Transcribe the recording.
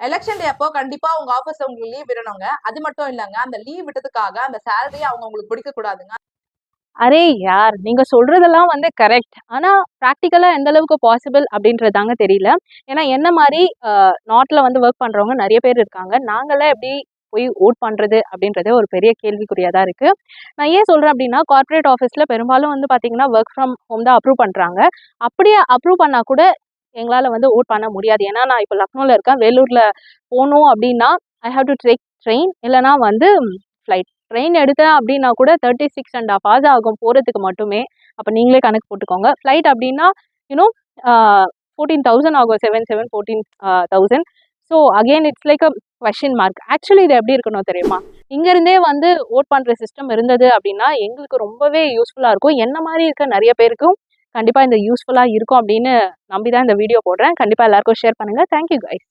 Election டே அப்போ கண்டிப்பா உங்க ஆபீஸ்ல உங்களுக்கு லீவ் விடணுங்க. அது மட்டும் இல்லங்க, அந்த லீவ் விட்டதுக்காக அந்த சேலரி அவங்க உங்களுக்கு பிடிக்க கூடாதுங்க. அரே யார், நீங்க சொல்றதெல்லாம் வந்து கரெக்ட். ஆனா ப்ராக்டிக்கலா எந்த அளவுக்கு பாசிபிள் அப்படின்றதாங்க தெரியல. ஏன்னா என்ன மாதிரி நாட்ல வந்து ஒர்க் பண்றவங்க நிறைய பேர் இருக்காங்க. நாங்களாம் எப்படி போய் ஓட் பண்றது அப்படின்றதே ஒரு பெரிய கேள்விக்குறியா தான் இருக்கு. நான் ஏன் சொல்றேன் அப்படின்னா, கார்ப்பரேட் ஆஃபீஸ்ல பெரும்பாலும் வந்து பாத்தீங்கன்னா ஒர்க் ஃப்ரம் ஹோம் தான் அப்ரூவ் பண்றாங்க. அப்படியே அப்ரூவ் பண்ணா கூட எங்களால வந்து ஓட் பண்ண முடியாது. ஏன்னா நான் இப்போ லக்னோல இருக்கேன். வேலூர்ல போகணும் அப்படின்னா I have to take train, இல்லைனா வந்து ஃப்ளைட். ட்ரெயின் எடுத்தேன் அப்படின்னா கூட 36.5 hours ஆகும் போகிறதுக்கு மட்டுமே. அப்போ நீங்களே கணக்கு போட்டுக்கோங்க. ஃப்ளைட் அப்படின்னா யூனோ 14,000 ஆகும். 14,000. So again it's like a question mark. Actually இது எப்படி இருக்கணும் தெரியுமா? இங்கேருந்தே வந்து ஓட் பண்ணுற சிஸ்டம் இருந்தது அப்படின்னா எங்களுக்கு ரொம்பவே யூஸ்ஃபுல்லாக இருக்கும். என்ன மாதிரி இருக்க நிறைய பேருக்கும் கண்டிப்பாக இந்த யூஸ்ஃபுல்லாக இருக்கும் அப்படின்னு நம்பி தான் இந்த வீடியோ போடுறேன். கண்டிப்பாக எல்லாருக்கும் ஷேர் பண்ணுங்கள். Thank you guys.